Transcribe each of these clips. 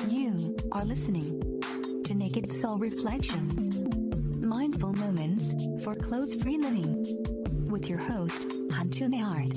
You are listening to Naked Soul Reflections, Mindful Moments for Clothes-Free Living, with your host, Hantu Nehart.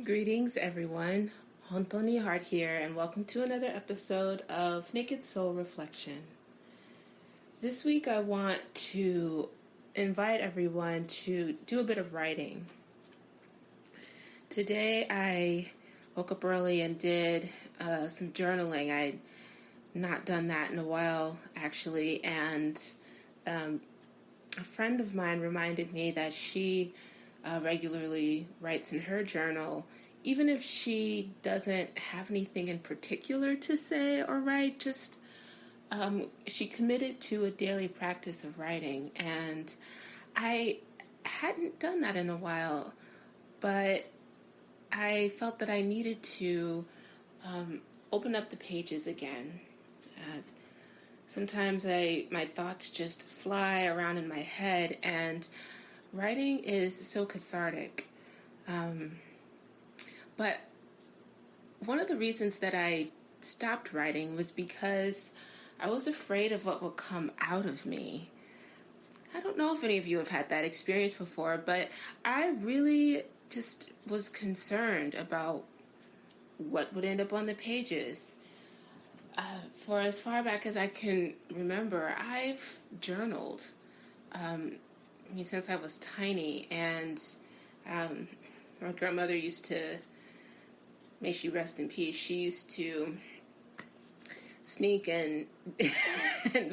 Greetings, everyone. Hantu Nehart here, and welcome to another episode of Naked Soul Reflection. This week, I want to invite everyone to do a bit of writing. Today, I woke up early and did some journaling. I'd not done that in a while, actually, and a friend of mine reminded me that she regularly writes in her journal, even if she doesn't have anything in particular to say or write, just she committed to a daily practice of writing, and I hadn't done that in a while, but I felt that I needed to open up the pages again. Sometimes my thoughts just fly around in my head, and writing is so cathartic. But one of the reasons that I stopped writing was because I was afraid of what would come out of me. I don't know if any of you have had that experience before, but I really just was concerned about what would end up on the pages. For as far back as I can remember, I've journaled. Since I was tiny, and my grandmother used to, may she rest in peace, she used to sneak and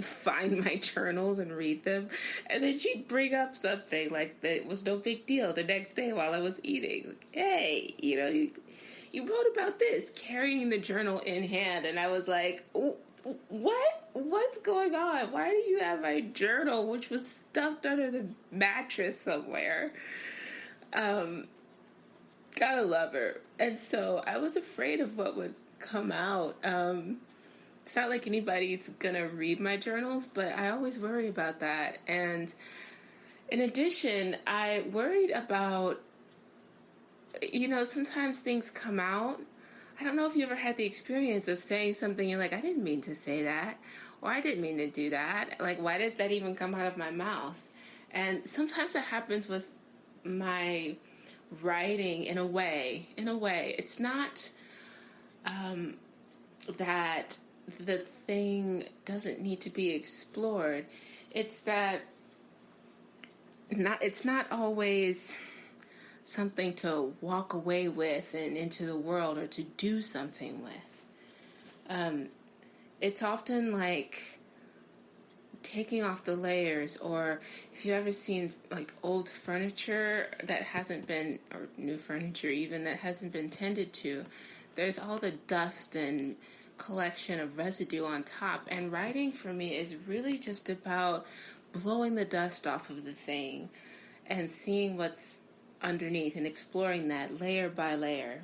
find my journals and read them, and then she'd bring up something like that was no big deal the next day while I was eating. Like, hey, you wrote about this, carrying the journal in hand, and I was like, what's going on? Why do you have my journal, which was stuffed under the mattress somewhere? Gotta love her. And so I was afraid of what would come out. It's not like anybody's gonna read my journals, but I always worry about that. And in addition, I worried about, sometimes things come out. I don't know if you ever had the experience of saying something, you're like, I didn't mean to say that, or I didn't mean to do that. Like, why did that even come out of my mouth? And sometimes that happens with my writing in a way. It's not that the thing doesn't need to be explored. It's that it's not always something to walk away with and into the world, or to do something with. It's often like taking off the layers, or if you've ever seen like old furniture that hasn't been, or new furniture even, that hasn't been tended to, there's all the dust and collection of residue on top. And writing for me is really just about blowing the dust off of the thing and seeing what's underneath and exploring that layer by layer.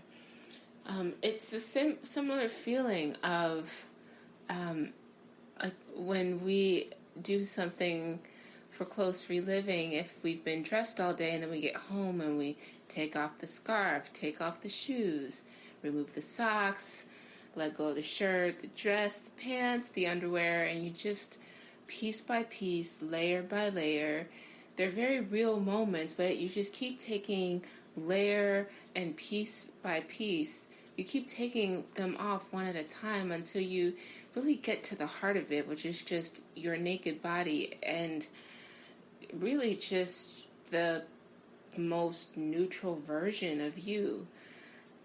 It's a similar feeling of like when we do something for clothes-free living. If we've been dressed all day and then we get home and we take off the scarf, take off the shoes, remove the socks, let go of the shirt, the dress, the pants, the underwear, and you just piece by piece, layer by layer. They're very real moments, but you just keep taking layer and piece by piece. You keep taking them off one at a time until you really get to the heart of it, which is just your naked body, and really just the most neutral version of you.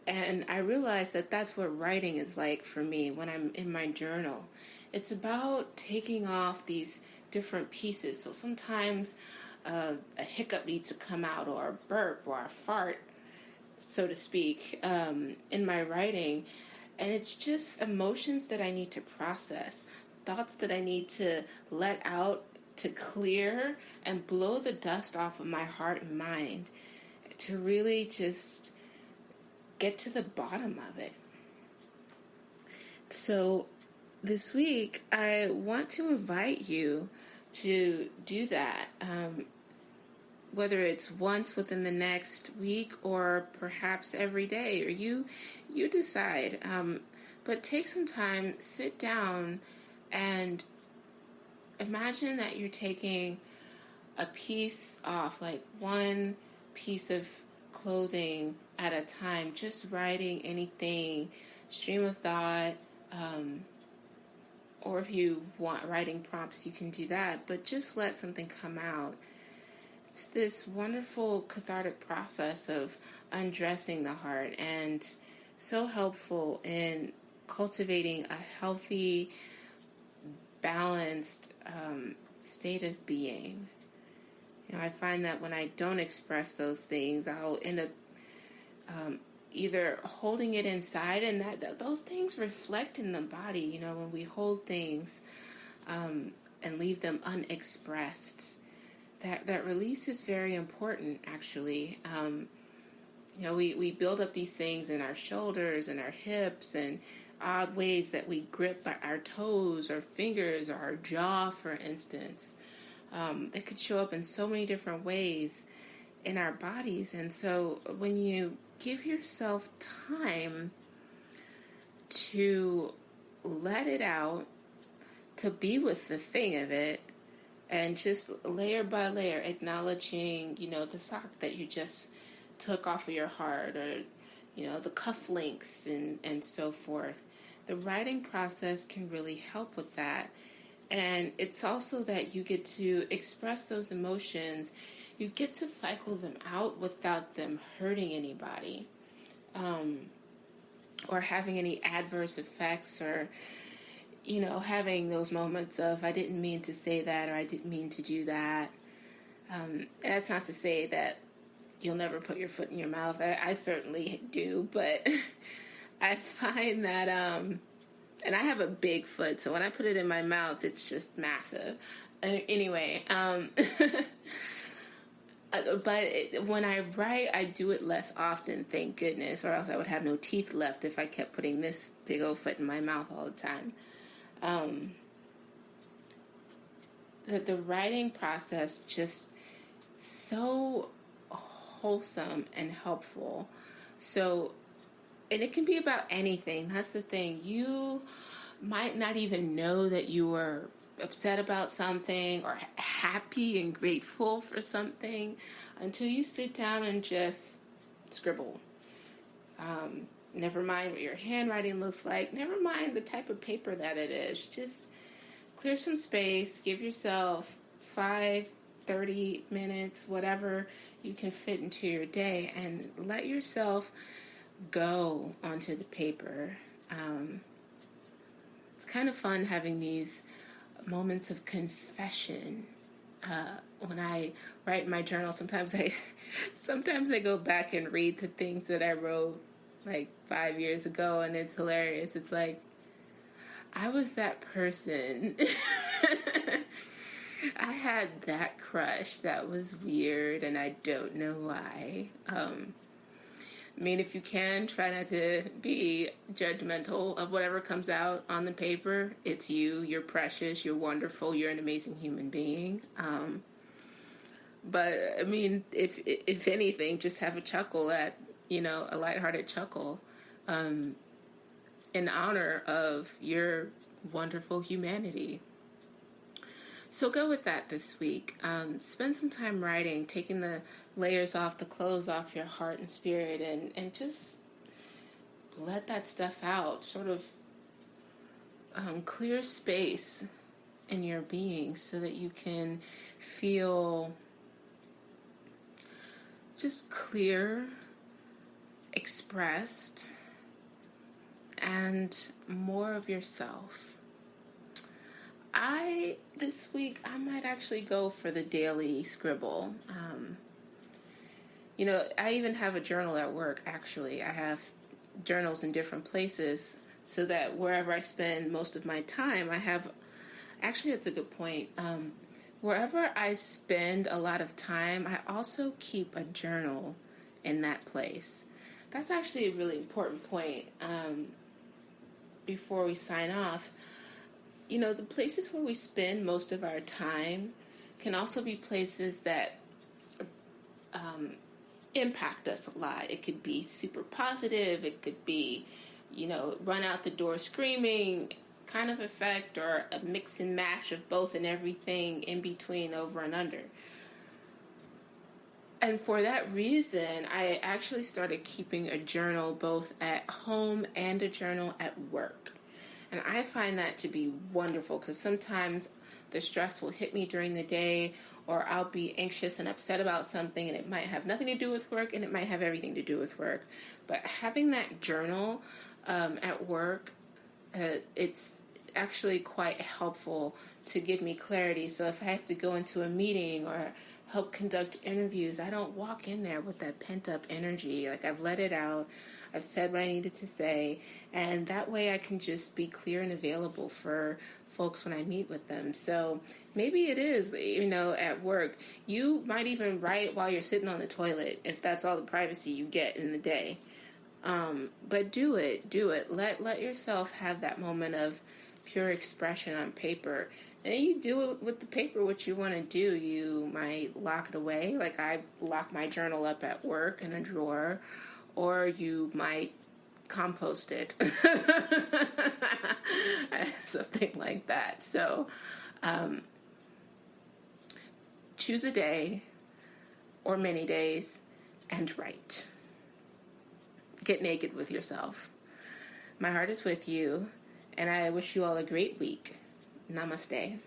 And I realized that that's what writing is like for me when I'm in my journal. It's about taking off these different pieces. So sometimes a hiccup needs to come out, or a burp, or a fart, so to speak, in my writing. And it's just emotions that I need to process, thoughts that I need to let out, to clear and blow the dust off of my heart and mind, to really just get to the bottom of it. So this week, I want to invite you to do that. whether it's once within the next week or perhaps every day, or you decide. But take some time, sit down, and imagine that you're taking a piece off, like one piece of clothing at a time, just writing anything, stream of thought, or if you want writing prompts, you can do that, but just let something come out. It's this wonderful cathartic process of undressing the heart, and so helpful in cultivating a healthy, balanced state of being. I find that when I don't express those things, I'll end up either holding it inside, and that those things reflect in the body. When we hold things and leave them unexpressed, that release is very important, actually. We build up these things in our shoulders and our hips and odd ways that we grip our toes or fingers or our jaw, for instance. It could show up in so many different ways in our bodies. And so when you give yourself time to let it out, to be with the thing of it, and just layer by layer acknowledging, the sock that you just took off of your heart, or, the cufflinks and so forth. The writing process can really help with that. And it's also that you get to express those emotions. You get to cycle them out without them hurting anybody, or having any adverse effects, or, having those moments of, I didn't mean to say that, or I didn't mean to do that. And that's not to say that you'll never put your foot in your mouth. I certainly do, but I find that, and I have a big foot, so when I put it in my mouth, it's just massive. Anyway, but when I write, I do it less often, thank goodness, or else I would have no teeth left if I kept putting this big old foot in my mouth all the time. The writing process just so wholesome and helpful. So, and it can be about anything. That's the thing. You might not even know that you were upset about something or happy and grateful for something until you sit down and just scribble. Never mind what your handwriting looks like. Never mind the type of paper that it is. Just clear some space. Give yourself 5, 30 minutes, whatever you can fit into your day, and let yourself go onto the paper. It's kind of fun having these moments of confession. When I write in my journal, sometimes I go back and read the things that I wrote like 5 years ago, and it's hilarious. It's like, I was that person. I had that crush that was weird, and I don't know why. If you can, try not to be judgmental of whatever comes out on the paper. It's you. You're precious. You're wonderful. You're an amazing human being. But if anything, just have a chuckle at, a lighthearted chuckle, in honor of your wonderful humanity. So go with that this week. Spend some time writing, taking the layers off, the clothes off your heart and spirit, and just let that stuff out. Sort of clear space in your being so that you can feel just clear, expressed, and more of yourself. This week, I might actually go for the daily scribble. I even have a journal at work, actually. I have journals in different places so that wherever I spend most of my time, actually, that's a good point. Wherever I spend a lot of time, I also keep a journal in that place. That's actually a really important point. Before we sign off, the places where we spend most of our time can also be places that impact us a lot. It could be super positive. It could be, run out the door screaming kind of effect, or a mix and match of both and everything in between, over and under. And for that reason, I actually started keeping a journal both at home and a journal at work. And I find that to be wonderful, because sometimes the stress will hit me during the day, or I'll be anxious and upset about something, and it might have nothing to do with work, and it might have everything to do with work. But having that journal at work, it's actually quite helpful to give me clarity. So if I have to go into a meeting or help conduct interviews, I don't walk in there with that pent-up energy. Like, I've let it out. I've said what I needed to say, and that way I can just be clear and available for folks when I meet with them. So maybe it is, at work, you might even write while you're sitting on the toilet, if that's all the privacy you get in the day. But do it. Let yourself have that moment of pure expression on paper. And you do it with the paper what you want to do. You might lock it away, like I lock my journal up at work in a drawer, or you might compost it. Something like that. So choose a day or many days and write. Get naked with yourself. My heart is with you, and I wish you all a great week. Namaste.